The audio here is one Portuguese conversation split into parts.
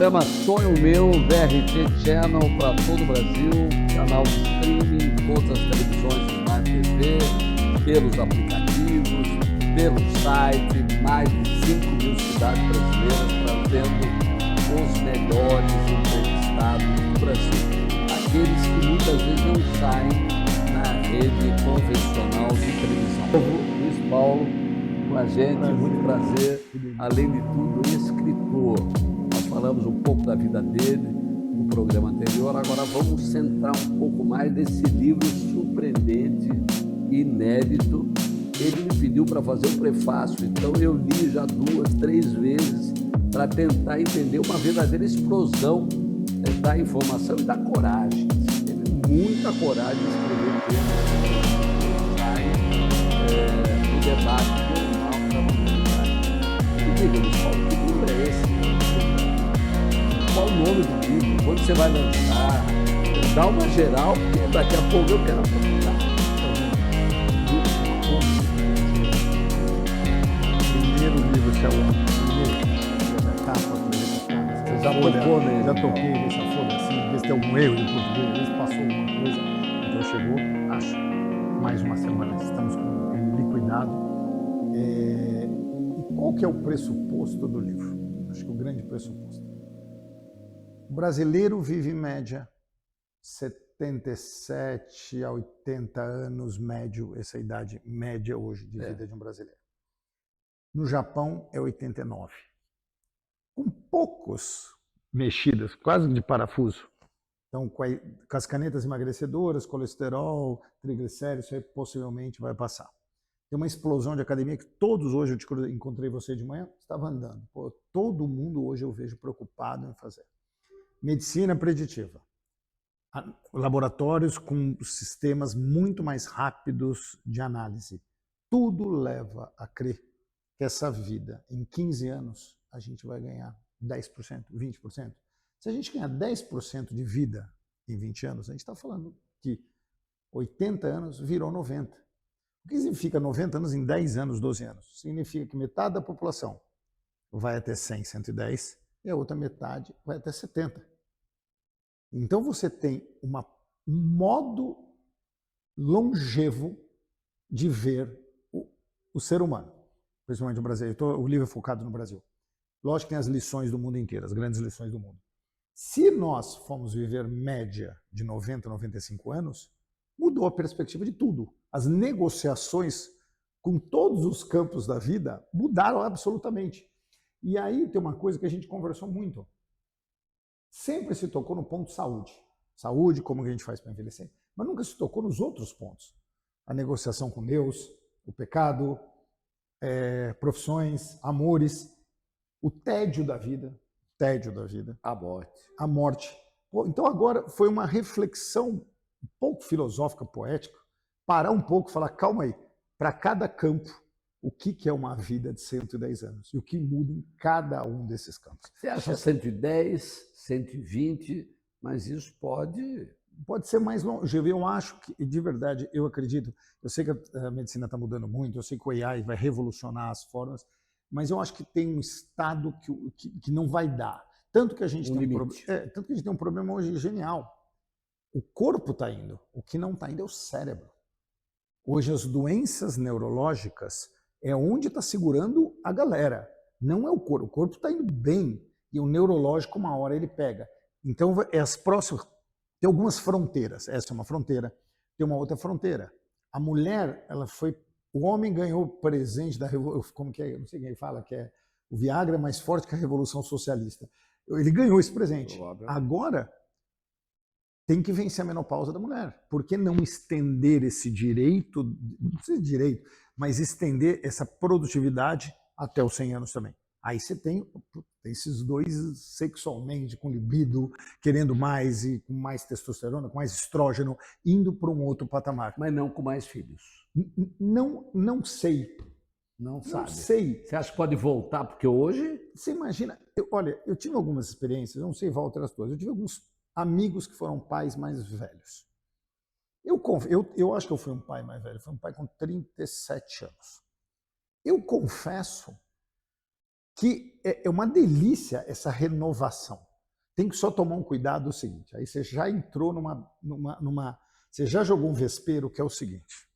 programa Sonho Meu, VRT Channel para todo o Brasil, canal de streaming, todas as televisões, Smart TV, pelos aplicativos, pelo site, mais de 5.000 cidades brasileiras, trazendo os melhores entrevistados do Brasil. Aqueles que muitas vezes não saem na rede convencional de televisão. Luiz Paulo, com a gente, muito prazer. Além de tudo, escritor. Nós falamos um pouco da vida dele no programa anterior, agora vamos centrar um pouco mais nesse livro surpreendente, inédito. Ele me pediu para fazer um prefácio, então eu li já 2, 3 vezes para tentar entender uma verdadeira explosão da informação e da coragem. Teve muita coragem de escrever textos no debate normal da humanidade. Me diga, Luiz Paulo, que livro é esse? Qual o nome do livro? Quando você vai lançar? Dá uma geral, porque daqui a pouco eu quero aprofundar. Primeiro livro que é a capa. Já toquei nessa folha assim, ver se tem algum erro de português, às vezes passou alguma coisa, então chegou, acho, mais uma semana, estamos com ele liquidado. E qual que é o pressuposto do livro? Acho que o grande pressuposto. O brasileiro vive em média 77 a 80 anos, médio, essa é a idade média hoje de vida de um brasileiro. No Japão é 89. Com poucos mexidas, quase de parafuso. Então, com as canetas emagrecedoras, colesterol, triglicéridos, isso aí possivelmente vai passar. Tem uma explosão de academia que todos hoje, eu encontrei você de manhã, estava andando. Pô, todo mundo hoje eu vejo preocupado em fazer. Medicina preditiva. Laboratórios com sistemas muito mais rápidos de análise. Tudo leva a crer que essa vida, em 15 anos, a gente vai ganhar 10%, 20%. Se a gente ganhar 10% de vida em 20 anos, a gente está falando que 80 anos virou 90. O que significa 90 anos em 10 anos, 12 anos? Significa que metade da população vai até 100, 110 e a outra metade vai até 70. Então você tem um modo longevo de ver o ser humano, principalmente no Brasil. O livro é focado no Brasil. Lógico que tem as lições do mundo inteiro, as grandes lições do mundo. Se nós formos viver média de 90, 95 anos, mudou a perspectiva de tudo. As negociações com todos os campos da vida mudaram absolutamente. E aí tem uma coisa que a gente conversou muito. Sempre se tocou no ponto saúde. Saúde, como a gente faz para envelhecer. Mas nunca se tocou nos outros pontos. A negociação com Deus, o pecado, profissões, amores, o tédio da vida, a morte. Então agora foi uma reflexão um pouco filosófica, poética, parar um pouco e falar, calma aí, para cada campo, o que é uma vida de 110 anos e o que muda em cada um desses campos. Você acha 110, 120, mas isso pode ser mais longe. Eu acho que, de verdade, eu acredito, eu sei que a medicina está mudando muito, eu sei que o AI vai revolucionar as formas, mas eu acho que tem um estado que não vai dar. Tanto que a gente tem um problema hoje genial. O corpo está indo, o que não está indo é o cérebro. Hoje as doenças neurológicas é onde está segurando a galera, não é o corpo. O corpo está indo bem e o neurológico uma hora ele pega. Então as próximas, tem algumas fronteiras, essa é uma fronteira, tem uma outra fronteira. A mulher, o homem ganhou presente da revolução, como que é, não sei quem fala, que é o Viagra mais forte que a Revolução Socialista. Ele ganhou esse presente. Agora tem que vencer a menopausa da mulher. Por que não estender esse direito, não precisa de direito, mas estender essa produtividade até os 100 anos também? Aí você tem esses dois sexualmente, com libido, querendo mais e com mais testosterona, com mais estrógeno, indo para um outro patamar. Mas não com mais filhos. Não sei. Não sabe. Não sei. Você acha que pode voltar? Porque hoje... Você imagina... Olha, eu tive algumas experiências, não sei Walter as todas, eu tive alguns amigos que foram pais mais velhos. Eu acho que eu fui um pai mais velho, fui um pai com 37 anos. Eu confesso que é uma delícia essa renovação. Tem que só tomar um cuidado o seguinte, aí você já entrou você já jogou um vespeiro, que é o seguinte.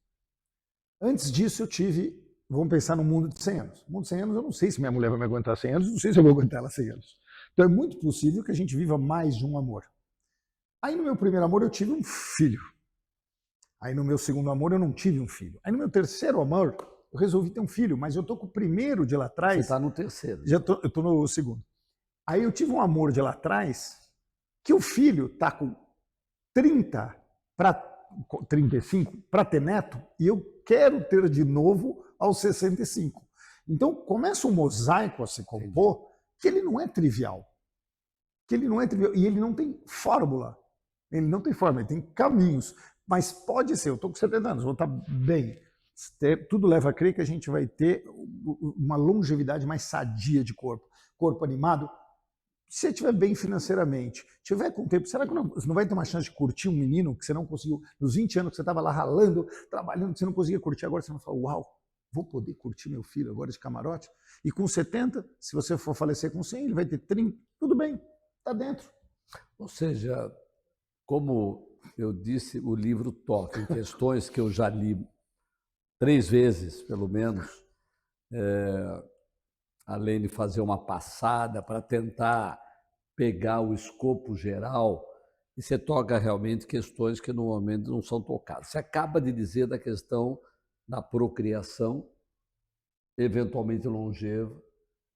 Antes disso eu tive, vamos pensar no mundo de 100 anos. No mundo de 100 anos eu não sei se minha mulher vai me aguentar 100 anos, não sei se eu vou aguentar ela 100 anos. Então é muito possível que a gente viva mais de um amor. Aí no meu primeiro amor eu tive um filho. Aí no meu segundo amor eu não tive um filho. Aí no meu terceiro amor eu resolvi ter um filho, mas eu tô com o primeiro de lá atrás. Você está no terceiro. Eu tô no segundo. Aí eu tive um amor de lá atrás que o filho tá com 30 para 35 para ter neto e eu quero ter de novo aos 65. Então começa um mosaico a se compor que ele não é trivial. E ele não tem fórmula. Ele não tem fórmula, ele tem caminhos. Mas pode ser, eu estou com 70 anos, vou estar bem. Tudo leva a crer que a gente vai ter uma longevidade mais sadia de corpo. Corpo animado. Se você estiver bem financeiramente, tiver com tempo, será que você não vai ter uma chance de curtir um menino que você não conseguiu, nos 20 anos que você estava lá ralando, trabalhando, que você não conseguia curtir, agora você vai falar, uau, vou poder curtir meu filho agora de camarote? E com 70, se você for falecer com 100, ele vai ter 30, tudo bem, está dentro. Ou seja, como eu disse, o livro toca em questões que eu já li 3 vezes, pelo menos, além de fazer uma passada para tentar pegar o escopo geral, e você toca realmente questões que normalmente não são tocadas. Você acaba de dizer da questão da procriação, eventualmente longeva,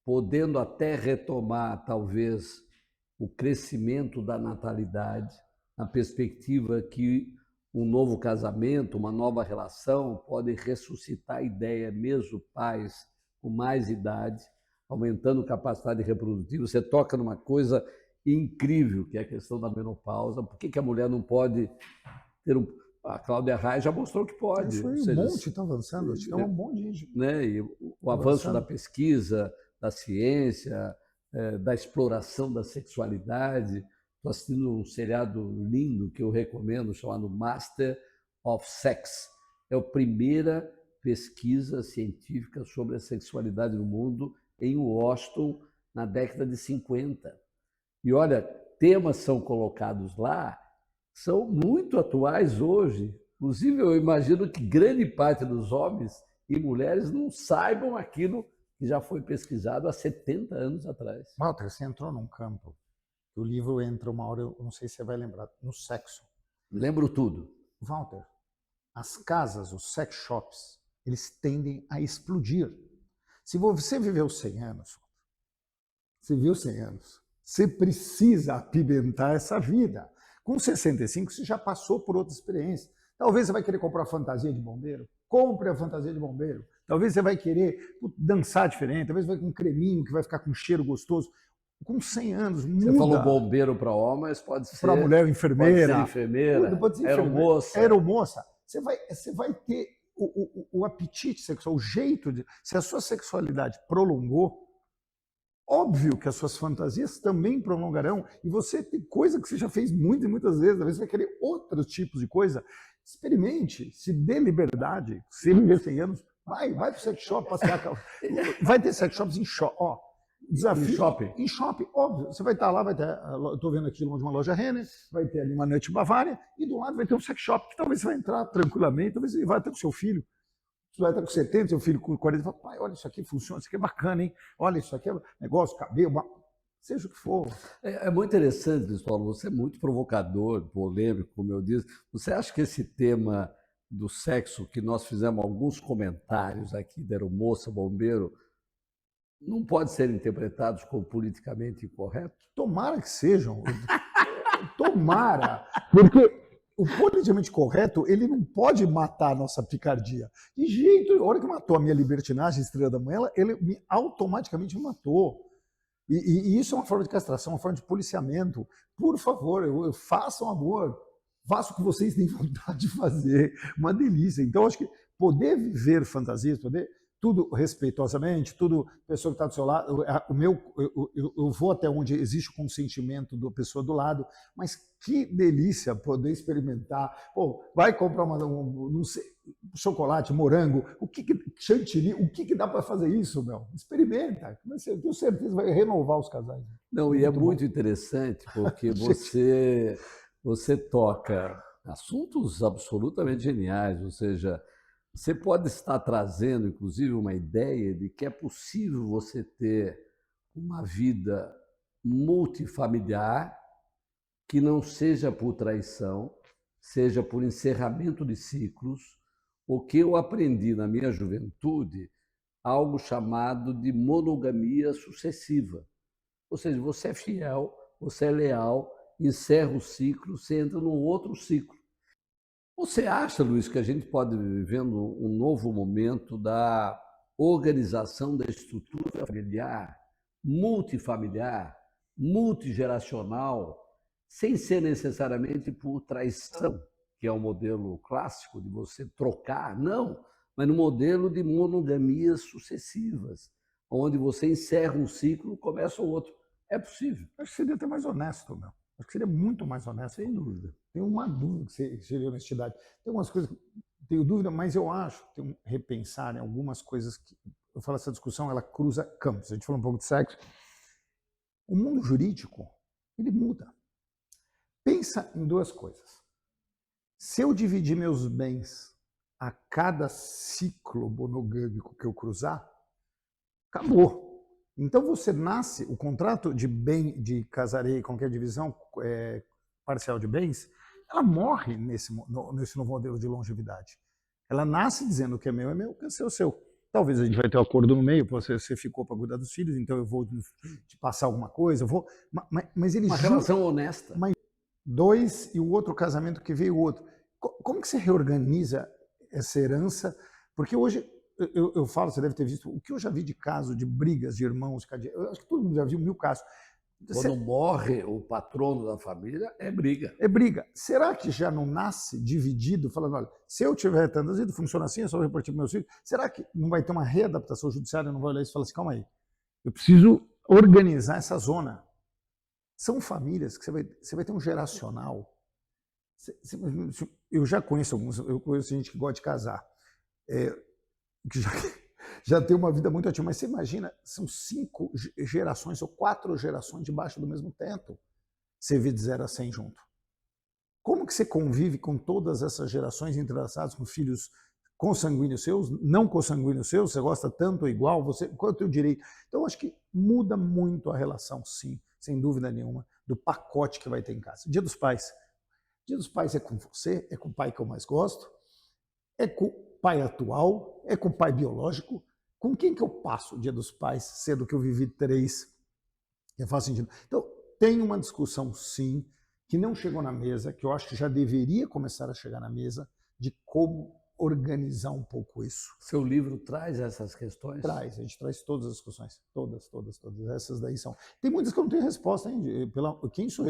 podendo até retomar, talvez, o crescimento da natalidade, na perspectiva que um novo casamento, uma nova relação pode ressuscitar a ideia, mesmo pais com mais idade, aumentando capacidade reprodutiva. Você toca numa coisa incrível, que é a questão da menopausa. Por que a mulher não pode ter um... A Cláudia Raia já mostrou que pode. Isso aí, um monte está avançando, acho que é um monte de... Né? E o avanço da pesquisa, da ciência, da exploração da sexualidade. Estou assistindo um seriado lindo que eu recomendo, chamado Master of Sex. É a primeira pesquisa científica sobre a sexualidade no mundo em Washington, na década de 50. E olha, temas são colocados lá, são muito atuais hoje. Inclusive, eu imagino que grande parte dos homens e mulheres não saibam aquilo que já foi pesquisado há 70 anos atrás. Walter, você entrou num campo. O livro entra uma hora, eu não sei se você vai lembrar, no sexo. Lembro tudo. Walter, as casas, os sex shops, eles tendem a explodir. Se você viveu 100 anos, você precisa apimentar essa vida. Com 65, você já passou por outra experiência. Talvez você vai querer comprar fantasia de bombeiro. Compre a fantasia de bombeiro. Talvez você vai querer dançar diferente. Talvez vai com um creminho que vai ficar com um cheiro gostoso. Com 100 anos, muda. Você falou bombeiro para homens, pode ser... Para mulher, enfermeira. Pode ser enfermeira, pode ser aeromoça. Aeromoça. Você vai ter o apetite sexual, o jeito de... Se a sua sexualidade prolongou, óbvio que as suas fantasias também prolongarão. E você tem coisa que você já fez muitas e muitas vezes. Às vezes você vai querer outros tipos de coisa. Experimente, se dê liberdade. Se viver 100 anos, vai para o sex shop passear. Vai ter sex shops em shopping. Ó, desafio. Em shopping? Em shopping, óbvio. Você vai estar lá, vai ter... Estou vendo aqui longe uma loja Renner, vai ter ali uma Nut Bavária, e do lado vai ter um sex shop que talvez você vai entrar tranquilamente, talvez você vai até com seu filho. Você vai estar com 70, seu filho com 40, e fala, pai, olha, isso aqui funciona, isso aqui é bacana, hein? Olha, isso aqui é negócio, cabelo, seja o que for. É muito interessante, Cristóvão, você é muito provocador, polêmico, como eu disse. Você acha que esse tema do sexo, que nós fizemos alguns comentários aqui, da aeromoça, bombeiro, não pode ser interpretados como politicamente incorreto? Tomara que sejam. Tomara. Porque o politicamente correto, ele não pode matar a nossa picardia. De jeito, a hora que matou a minha libertinagem, Estrela da Manhã, ele automaticamente me matou. E isso é uma forma de castração, uma forma de policiamento. Por favor, façam amor. Façam o que vocês têm vontade de fazer. Uma delícia. Então, acho que poder viver fantasias, poder... Tudo respeitosamente, tudo, pessoa que está do seu lado, eu vou até onde existe o consentimento da pessoa do lado, mas que delícia poder experimentar. Pô, vai comprar não sei, chocolate, morango, chantilly, o que dá para fazer isso, meu? Experimenta. Eu tenho certeza que vai renovar os casais. Não, e é muito interessante porque você toca assuntos absolutamente geniais, ou seja, você pode estar trazendo, inclusive, uma ideia de que é possível você ter uma vida multifamiliar que não seja por traição, seja por encerramento de ciclos, o que eu aprendi na minha juventude, algo chamado de monogamia sucessiva. Ou seja, você é fiel, você é leal, encerra o ciclo, você entra num outro ciclo. Você acha, Luiz, que a gente pode ir vivendo um novo momento da organização da estrutura familiar, multifamiliar, multigeracional, sem ser necessariamente por traição, que é o modelo clássico de você trocar, não, mas no modelo de monogamias sucessivas, onde você encerra um ciclo e começa o outro. É possível. Acho que seria até mais honesto, meu. Acho que seria muito mais honesto. Sem dúvida. Tenho uma dúvida que seria honestidade. Tem algumas coisas que tenho dúvida, mas eu acho que tem repensar em algumas coisas que... Eu falo, essa discussão, ela cruza campos. A gente falou um pouco de sexo. O mundo jurídico, ele muda. Pensa em duas coisas. Se eu dividir meus bens a cada ciclo monogâmico que eu cruzar, acabou. Então você nasce, o contrato de bem, de casarei, qualquer divisão parcial de bens, ela morre nesse novo modelo de longevidade. Ela nasce dizendo que é meu, que é seu. Talvez a gente vai ter um acordo no meio, você ficou para cuidar dos filhos, então eu vou te passar alguma coisa, eu vou... Mas ele uma relação honesta. Mas dois e o outro casamento que veio o outro. Como que você reorganiza essa herança? Porque hoje... Eu falo, você deve ter visto, o que eu já vi de caso de brigas de irmãos, eu acho que todo mundo já viu 1000 casos. Quando morre o patrono da família, é briga. É briga. Será que já não nasce dividido, falando, olha, se eu tiver tantas vidas, funciona assim, eu só vou repartir para meus filhos, será que não vai ter uma readaptação judiciária, não vai olhar isso e falar assim, calma aí, eu preciso organizar essa zona. São famílias que você vai ter um geracional. Eu já conheço alguns, eu conheço gente que gosta de casar. Que já tem uma vida muito ativa, mas você imagina, são 5 gerações ou 4 gerações debaixo do mesmo teto, você vê de 0 a 100 junto. Como que você convive com todas essas gerações entrelaçadas, com filhos consanguíneos seus, não consanguíneos seus, você gosta tanto ou igual, qual é o teu direito? Então, eu acho que muda muito a relação, sim, sem dúvida nenhuma, do pacote que vai ter em casa. Dia dos Pais. Dia dos Pais é com você, é com o pai que eu mais gosto, é com o pai atual, é com o pai biológico. Com quem que eu passo o Dia dos Pais, sendo que eu vivi 3? Que faz sentido. Então, tem uma discussão, sim, que não chegou na mesa, que eu acho que já deveria começar a chegar na mesa, de como organizar um pouco isso. Seu livro traz essas questões? Traz, a gente traz todas as discussões. Todas. Essas daí são. Tem muitas que eu não tenho resposta, hein? Quem sou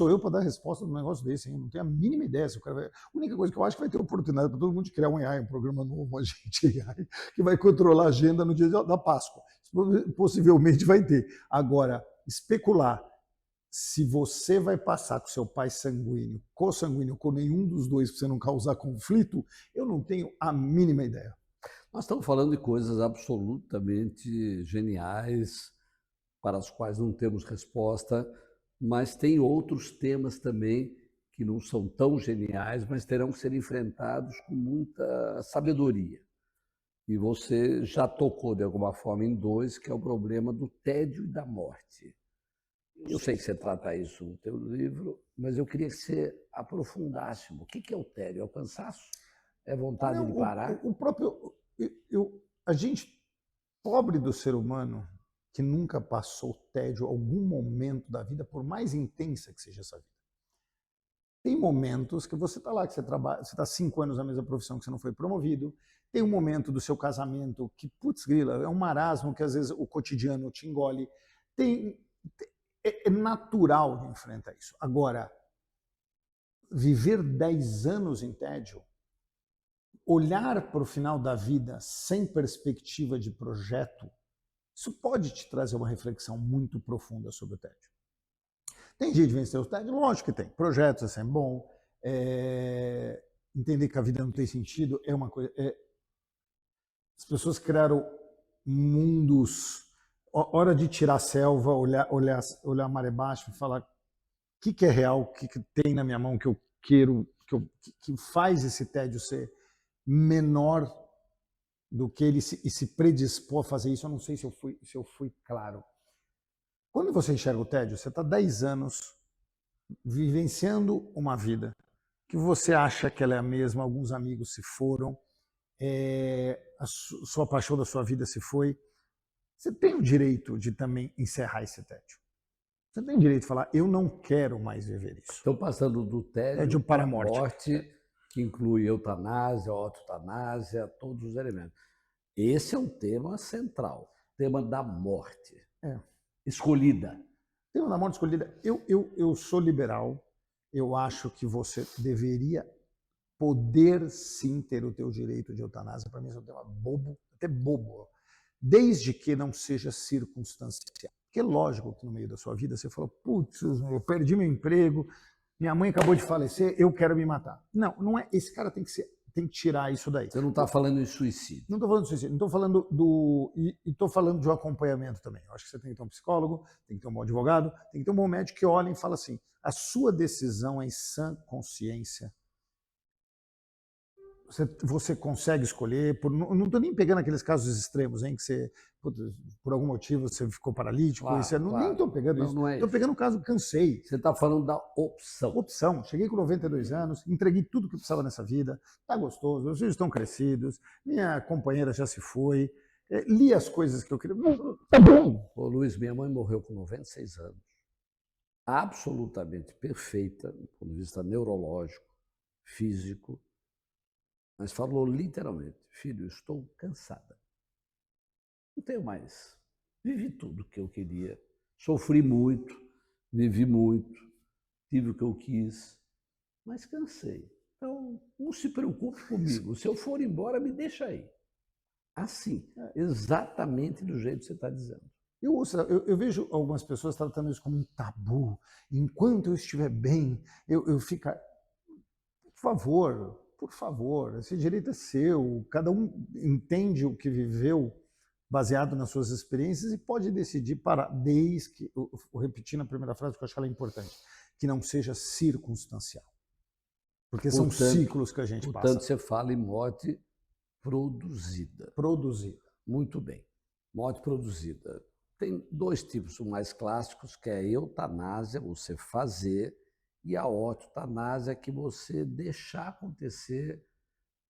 eu para dar resposta num negócio desse? Hein? Eu não tenho a mínima ideia. A única coisa que eu acho que vai ter oportunidade para todo mundo de criar um AI, um programa novo, um agente AI, que vai controlar a agenda no dia da Páscoa. Possivelmente vai ter. Agora, especular se você vai passar com seu pai sanguíneo, consanguíneo, com nenhum dos dois, para você não causar conflito, eu não tenho a mínima ideia. Nós estamos falando de coisas absolutamente geniais, para as quais não temos resposta, mas tem outros temas também que não são tão geniais, mas terão que ser enfrentados com muita sabedoria. E você já tocou de alguma forma em 2, que é o problema do tédio e da morte. Eu sei que você trata isso no teu livro, mas eu queria que você aprofundasse. O que é o tédio? É o cansaço? É vontade de parar? O próprio... a gente, pobre do ser humano, que nunca passou tédio algum momento da vida, por mais intensa que seja essa vida. Tem momentos que você está lá, que você trabalha, você está 5 anos na mesma profissão, que você não foi promovido. Tem um momento do seu casamento que, putz grila, é um marasmo que às vezes o cotidiano te engole. É natural de enfrentar isso. Agora, viver 10 anos em tédio, olhar para o final da vida sem perspectiva de projeto, isso pode te trazer uma reflexão muito profunda sobre o tédio. Tem jeito de vencer o tédio? Lógico que tem. Projetos é sempre bom. entender que a vida não tem sentido é uma coisa. As pessoas criaram mundos. Hora de tirar a selva, olhar a maré baixa e falar o que é real, o que tem na minha mão que eu quero, que faz esse tédio ser menor do que ele se predispor a fazer isso. Eu não sei se eu fui claro. Quando você enxerga o tédio, você está 10 anos vivenciando uma vida que você acha que ela é a mesma, alguns amigos se foram, a sua paixão da sua vida se foi. Você tem o direito de também encerrar esse tédio. Você tem o direito de falar, eu não quero mais viver isso. Estão passando do tédio para a morte, que inclui eutanásia, autotanásia, todos os elementos. Esse é um tema central, tema da morte. Escolhida. Tema da morte escolhida. Eu sou liberal, eu acho que você deveria poder sim ter o teu direito de eutanásia. Para mim isso é um tema bobo, até bobo, desde que não seja circunstancial. Porque é lógico que no meio da sua vida você falou, putz, eu perdi meu emprego, minha mãe acabou de falecer, eu quero me matar. Não, não é. Esse cara tem que tirar isso daí. Você não está falando em suicídio. Não estou falando de suicídio, não estou falando e estou falando de um acompanhamento também. Eu acho que você tem que ter um psicólogo, tem que ter um bom advogado, tem que ter um bom médico que olhe e fala assim, a sua decisão é em sã consciência. Você consegue escolher, não estou nem pegando aqueles casos extremos, hein, que você, por algum motivo, você ficou paralítico, claro. Nem estou pegando isso. Estou pegando o caso, cansei. Você está falando da opção. Opção. Cheguei com 92 anos, entreguei tudo que eu precisava nessa vida, está gostoso, os filhos estão crescidos, minha companheira já se foi, li as coisas que eu queria. Tá bom. Ô, Luiz, minha mãe morreu com 96 anos, absolutamente perfeita, do ponto de vista neurológico, físico, mas falou literalmente, filho, estou cansada. Não tenho mais. Vivi tudo que eu queria. Sofri muito, vivi muito, tive o que eu quis, mas cansei. Então, não se preocupe comigo. Se eu for embora, me deixa aí. Assim, exatamente do jeito que você está dizendo. Eu vejo algumas pessoas tratando isso como um tabu. Enquanto eu estiver bem, eu fico... Por favor, esse direito é seu. Cada um entende o que viveu baseado nas suas experiências e pode decidir parar, desde que, repetindo a primeira frase, que eu acho que ela é importante, que não seja circunstancial. Porque são ciclos que a gente passa. Portanto, você fala em morte produzida. Produzida. Muito bem. Morte produzida. Tem dois tipos mais clássicos, que é a eutanásia, você fazer, e a autotanásia, que você deixar acontecer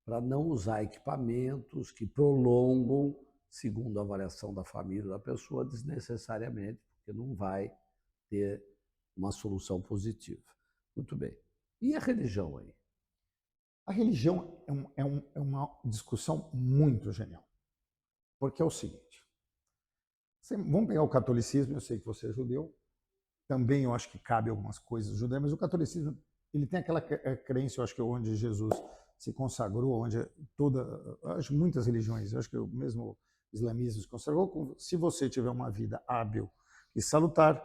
para não usar equipamentos que prolongam, segundo a avaliação da família da pessoa, desnecessariamente, porque não vai ter uma solução positiva. Muito bem. E a religião aí? A religião é uma discussão muito genial. Porque é o seguinte, vamos pegar o catolicismo, eu sei que você é judeu, também eu acho que cabe algumas coisas judaicas, mas o catolicismo ele tem aquela crença, eu acho que é onde Jesus se consagrou, onde acho muitas religiões, eu acho que o mesmo islamismo se consagrou, se você tiver uma vida hábil e salutar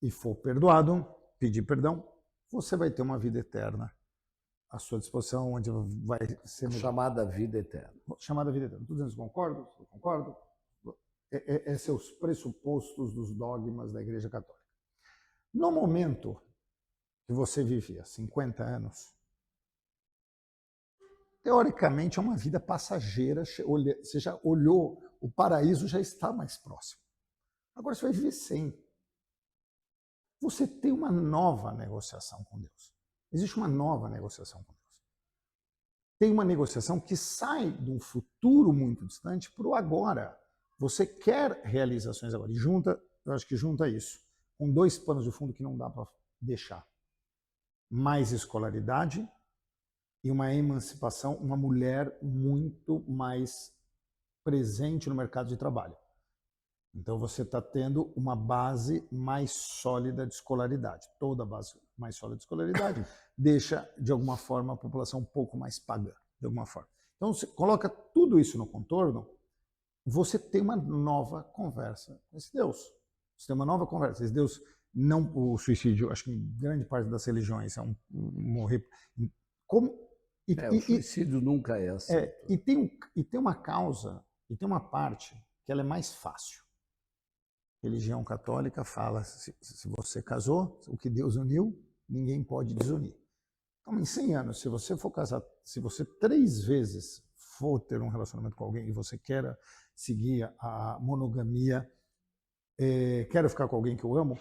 e for perdoado, pedir perdão, você vai ter uma vida eterna à sua disposição, onde vai ser... Chamada vida eterna. Chamada vida eterna. Estou dizendo, concordo. Esses são os pressupostos dos dogmas da Igreja Católica. No momento que você vivia 50 anos, teoricamente é uma vida passageira, você já olhou, o paraíso já está mais próximo. Agora você vai viver 100. Você tem uma nova negociação com Deus. Existe uma nova negociação com Deus. Tem uma negociação que sai de um futuro muito distante para o agora. Você quer realizações agora. E eu acho que junta isso, com dois panos de fundo que não dá para deixar. Mais escolaridade e uma emancipação, uma mulher muito mais presente no mercado de trabalho. Então você está tendo uma base mais sólida de escolaridade. Toda a base mais sólida de escolaridade deixa, de alguma forma, a população um pouco mais pagã, de alguma forma. Então você coloca tudo isso no contorno, você tem uma nova conversa com esse Deus. Você tem uma nova conversa. Esse Deus, o suicídio, acho que em grande parte das religiões é morrer. O suicídio nunca é aceito. E tem uma causa, e tem uma parte que ela é mais fácil. Religião católica fala, se você casou, o que Deus uniu, ninguém pode desunir. Então, em 100 anos, se você for casar, se você 3 vezes for ter um relacionamento com alguém e você quer seguir a monogamia, quero ficar com alguém que eu amo,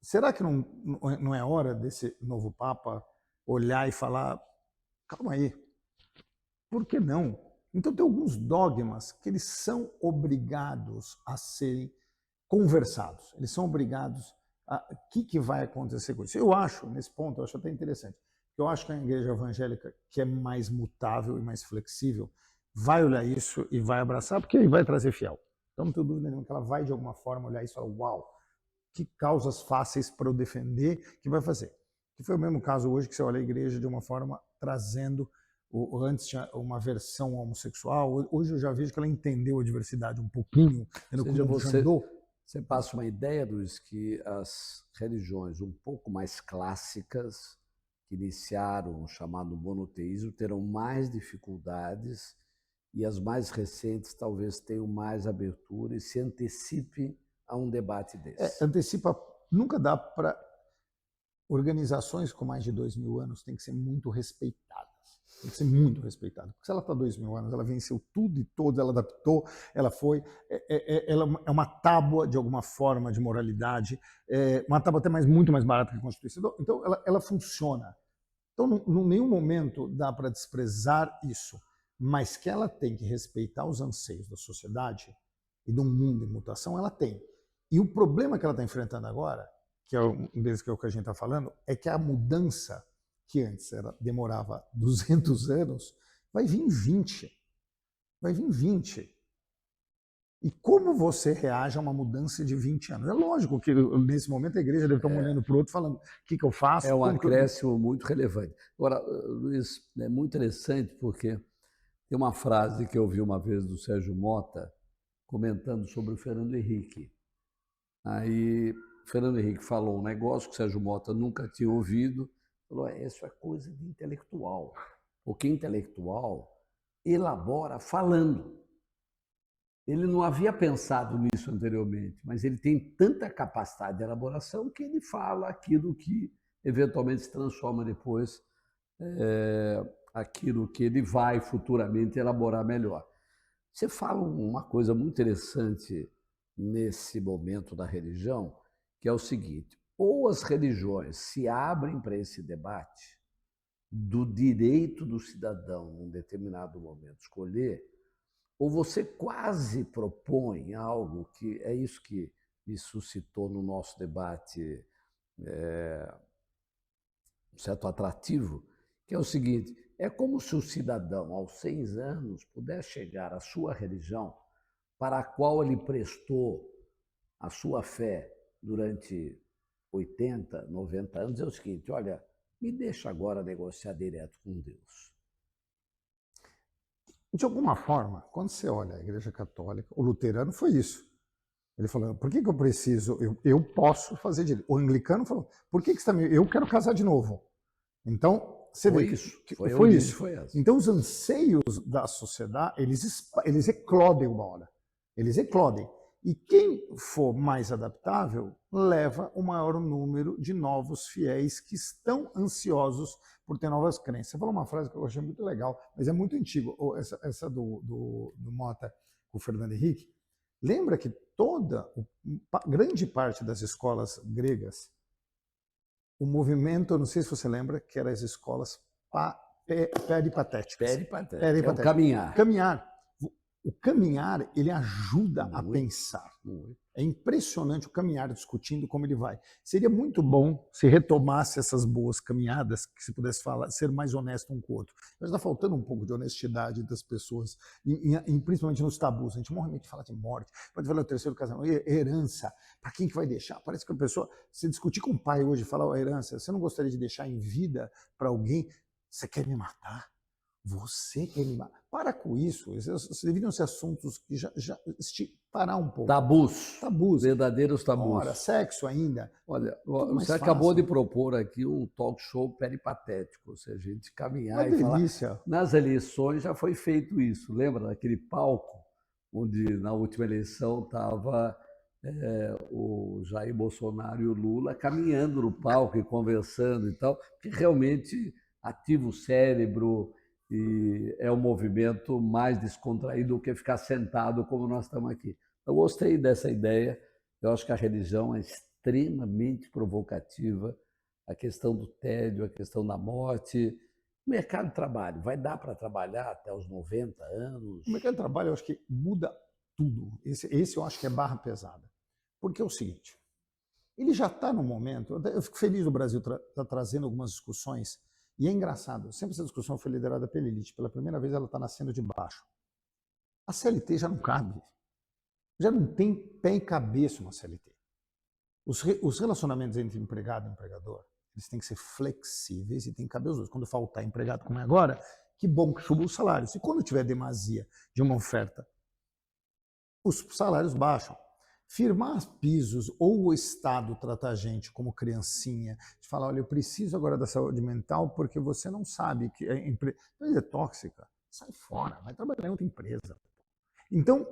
será que não é hora desse novo Papa olhar e falar, calma aí, por que não? Então tem alguns dogmas que eles são obrigados a serem conversados, eles são obrigados a... O que vai acontecer com isso? Eu acho, nesse ponto, eu acho até interessante, eu acho que a igreja evangélica, que é mais mutável e mais flexível, vai olhar isso e vai abraçar, porque vai trazer fiel. Então não tenho dúvida nenhuma que ela vai, de alguma forma, olhar isso e falar, uau, que causas fáceis para eu defender, que vai fazer. Que foi o mesmo caso hoje, que você olha a igreja de uma forma trazendo, antes tinha uma versão homossexual, hoje eu já vejo que ela entendeu a diversidade um pouquinho. Você passa uma ideia, Luiz, que as religiões um pouco mais clássicas, que iniciaram o chamado monoteísmo, terão mais dificuldades e as mais recentes talvez tenham mais abertura e se antecipe a um debate desse. Antecipa, nunca dá para... Organizações com mais de 2.000 anos têm que ser muito respeitadas. Tem que ser muito respeitadas. Porque se ela está 2.000 anos, ela venceu tudo e todos, ela adaptou, ela foi... Ela é uma tábua, de alguma forma, de moralidade, uma tábua até muito mais barata que a Constituição. Então, ela funciona. Então, em nenhum momento dá para desprezar isso, mas que ela tem que respeitar os anseios da sociedade e do mundo em mutação, ela tem. E o problema que ela está enfrentando agora, que é um deles que é o que a gente está falando, é que a mudança, que antes demorava 200 anos, vai vir em 20. Vai vir em 20. E como você reage a uma mudança de 20 anos? É lógico que, nesse momento, a igreja deve estar olhando para o outro, falando, o que eu faço? É um acréscimo muito relevante. Agora, Luiz, é muito interessante porque tem uma frase que eu ouvi uma vez do Sérgio Mota, comentando sobre o Fernando Henrique. Aí, Fernando Henrique falou um negócio que o Sérgio Mota nunca tinha ouvido, falou, isso é coisa de intelectual, porque intelectual elabora falando. Ele não havia pensado nisso anteriormente, mas ele tem tanta capacidade de elaboração que ele fala aquilo que eventualmente se transforma depois aquilo que ele vai futuramente elaborar melhor. Você fala uma coisa muito interessante nesse momento da religião, que é o seguinte, ou as religiões se abrem para esse debate do direito do cidadão, num determinado momento, escolher, ou você quase propõe algo que é isso que me suscitou no nosso debate um certo atrativo, que é o seguinte, é como se o cidadão, aos 100 anos, pudesse chegar à sua religião, para a qual ele prestou a sua fé durante 80, 90 anos, é o seguinte, olha, me deixa agora negociar direto com Deus. De alguma forma, quando você olha a Igreja Católica, o luterano foi isso. Ele falou, por que eu preciso, eu posso fazer direito. O anglicano falou, por que você está eu quero casar de novo. Então, você foi vê isso. Foi isso. Então, os anseios da sociedade, eles eclodem uma hora. Eles eclodem. E quem for mais adaptável leva o maior número de novos fiéis que estão ansiosos por ter novas crenças. Você falou uma frase que eu achei muito legal, mas é muito antiga, essa do Mota com o Fernando Henrique. Lembra que grande parte das escolas gregas, o movimento, eu não sei se você lembra, que eram as escolas peripatéticas. É o caminhar. O caminhar, ele ajuda a pensar. É impressionante o caminhar discutindo como ele vai. Seria muito bom se retomasse essas boas caminhadas, que se pudesse falar, ser mais honesto um com o outro. Mas está faltando um pouco de honestidade das pessoas, principalmente nos tabus. A gente normalmente fala de morte, pode falar o terceiro casamento, herança, para quem que vai deixar? Parece que a pessoa, se discutir com o pai hoje, falar, herança, você não gostaria de deixar em vida para alguém? Você quer me matar? Você quer me matar? Para com isso. Esses deveriam ser assuntos que já parar um pouco. Tabus. Verdadeiros tabus. Ora, sexo ainda. Olha, você acabou de propor aqui um talk show peripatético, ou seja, a gente caminhar e falar. Nas eleições já foi feito isso. Lembra daquele palco onde na última eleição estava o Jair Bolsonaro e o Lula caminhando no palco e conversando e tal, que realmente ativa o cérebro e é um movimento mais descontraído do que ficar sentado como nós estamos aqui. Eu gostei dessa ideia. Eu acho que a religião é extremamente provocativa, a questão do tédio, a questão da morte. O mercado de trabalho, vai dar para trabalhar até os 90 anos? O mercado de trabalho, eu acho que muda tudo. Esse eu acho que é barra pesada. Porque é o seguinte, ele já está no momento, eu fico feliz do Brasil tá trazendo algumas discussões, e é engraçado, sempre essa discussão foi liderada pela elite, pela primeira vez ela está nascendo de baixo. A CLT já não cabe, já não tem pé e cabeça uma CLT. Os relacionamentos entre empregado e empregador, eles têm que ser flexíveis e tem que caber os dois. Quando faltar empregado como é agora, que bom que suba os salários. E quando tiver demasia de uma oferta, os salários baixam. Firmar pisos ou o Estado tratar a gente como criancinha, de falar, olha, eu preciso agora da saúde mental porque você não sabe que a empresa é tóxica, sai fora, vai trabalhar em outra empresa. Então,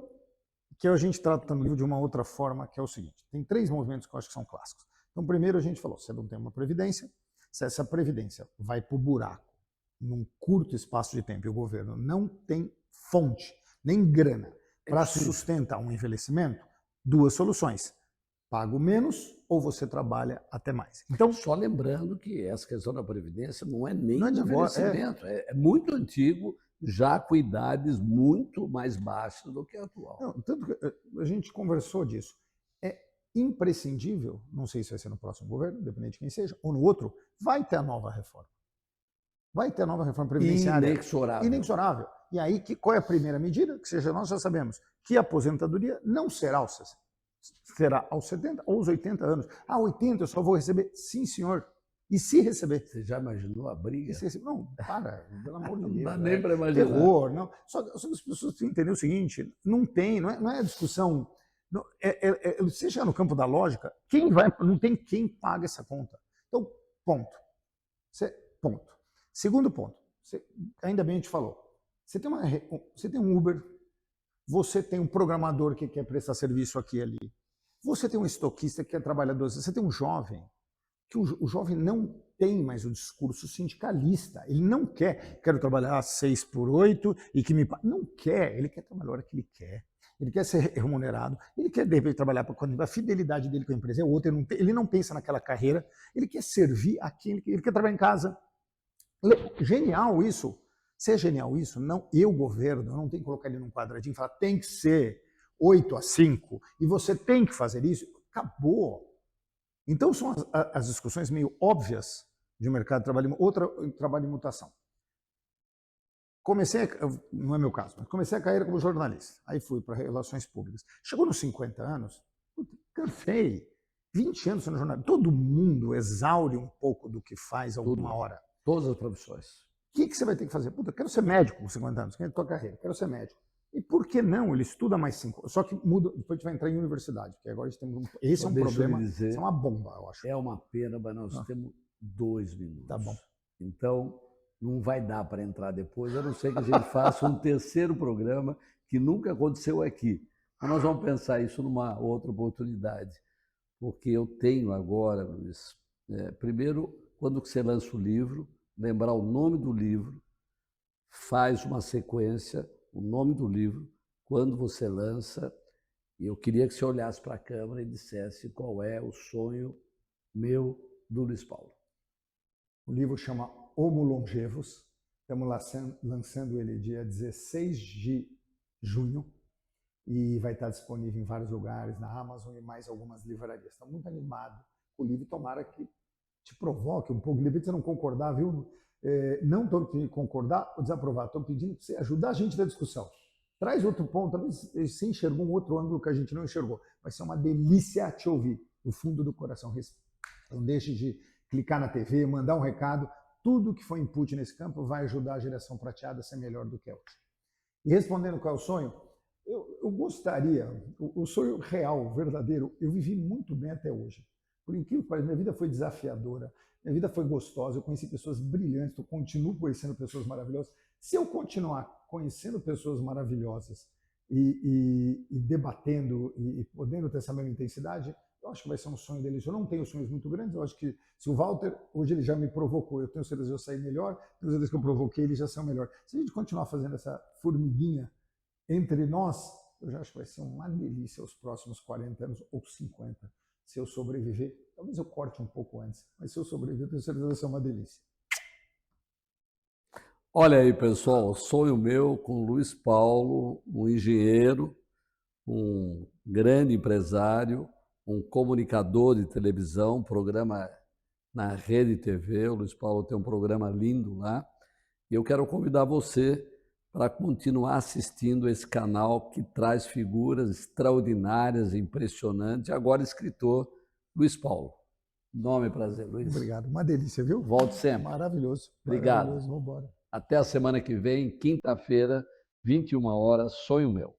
que a gente trata no livro de uma outra forma, que é o seguinte, tem 3 movimentos que eu acho que são clássicos. Então, primeiro a gente falou, você não tem uma previdência, se essa previdência vai para o buraco num curto espaço de tempo e o governo não tem fonte, nem grana, para sustentar um envelhecimento, 2 soluções. Pago menos ou você trabalha até mais. Então, só lembrando que essa questão da Previdência não é nem de envelhecimento, é muito antigo, já com idades muito mais baixas do que a atual. Não, tanto que a gente conversou disso. É imprescindível, não sei se vai ser no próximo governo, dependendo de quem seja, ou no outro, vai ter a nova reforma. Vai ter a nova reforma previdenciária. Inexorável. E aí, qual é a primeira medida? Que seja, nós já sabemos que a aposentadoria não será aos 60, será aos 70 ou aos 80 anos. 80 eu só vou receber? Sim, senhor. E se receber? Você já imaginou a briga? Não, pelo amor de Deus. Não dá nem para imaginar. Terror, não. Só que as pessoas têm que entender o seguinte, não é discussão. Você chegar no campo da lógica, não tem quem paga essa conta. Então, ponto. Ponto. Segundo ponto, ainda bem a gente falou, você tem um Uber, você tem um programador que quer prestar serviço aqui e ali, você tem um estoquista que quer trabalhar 12, você tem um jovem, que o jovem não tem mais o discurso sindicalista, ele não quero trabalhar 6 por 8 e que me... Não quer, ele quer trabalhar a hora que ele quer ser remunerado, ele quer de repente trabalhar a fidelidade dele com a empresa é outra, ele não pensa naquela carreira, ele quer servir a quem ele quer trabalhar em casa. Genial isso. Se é genial isso, não, governo, não tenho que colocar ele num quadradinho e falar tem que ser 8 a 5 e você tem que fazer isso. Acabou. Então são as discussões meio óbvias de um mercado de trabalho, trabalho de mutação. Não é meu caso, mas comecei a carreira como jornalista. Aí fui para relações públicas. Chegou nos 50 anos, cansei. 20 anos no jornal. Todo mundo exaure um pouco do que faz alguma hora. Todas as profissões. O que você vai ter que fazer? Eu quero ser médico com 50 anos, quero a tua carreira, quero ser médico. E por que não? Ele estuda mais 5. Só que muda, depois a gente vai entrar em universidade, porque agora a gente tem esse é um problema, isso é uma bomba, eu acho. É uma pena, mas nós temos 2 minutos. Tá bom. Então, não vai dar para entrar depois, a não ser que a gente faça um terceiro programa que nunca aconteceu aqui. Mas nós vamos pensar isso numa outra oportunidade, porque eu tenho agora, Luiz, primeiro, quando você lança o livro, lembrar o nome do livro, faz uma sequência, o nome do livro, quando você lança, e eu queria que você olhasse para a câmera e dissesse qual é o sonho meu do Luiz Paulo. O livro chama Homo Longevus, estamos lançando ele dia 16 de junho, e vai estar disponível em vários lugares, na Amazon e mais algumas livrarias. Estou muito animado com o livro, tomara que te provoque um pouco, de repente você não concordar, viu? Não estou pedindo concordar ou desaprovar, estou pedindo para você ajudar a gente na discussão. Traz outro ponto, talvez você enxergou um outro ângulo que a gente não enxergou. Vai ser uma delícia te ouvir, do fundo do coração. Não deixe de clicar na TV, mandar um recado, tudo que for input nesse campo vai ajudar a geração prateada a ser melhor do que é hoje. E respondendo qual é o sonho, eu gostaria, o sonho real, verdadeiro, eu vivi muito bem até hoje. Por incrível que pareça, minha vida foi desafiadora, minha vida foi gostosa, eu conheci pessoas brilhantes, eu continuo conhecendo pessoas maravilhosas. Se eu continuar conhecendo pessoas maravilhosas e debatendo e podendo ter essa mesma intensidade, eu acho que vai ser um sonho deles. Eu não tenho sonhos muito grandes, eu acho que se o Walter, hoje ele já me provocou, eu tenho certeza que eu sair melhor, tenho certeza que eu provoquei, ele já saiu melhor. Se a gente continuar fazendo essa formiguinha entre nós, eu já acho que vai ser uma delícia os próximos 40 anos ou 50. Se eu sobreviver, talvez eu corte um pouco antes, mas se eu sobreviver, eu tenho certeza que vai ser uma delícia. Olha aí, pessoal, sonho meu com o Luiz Paulo, um engenheiro, um grande empresário, um comunicador de televisão, programa na Rede TV. O Luiz Paulo tem um programa lindo lá. E eu quero convidar você para continuar assistindo esse canal que traz figuras extraordinárias, impressionantes. Agora, escritor Luiz Paulo. Nome e prazer, Luiz. Obrigado. Uma delícia, viu? Volte sempre. Maravilhoso. Obrigado. Maravilhoso. Vamos embora. Até a semana que vem, quinta-feira, 21 horas, sonho meu.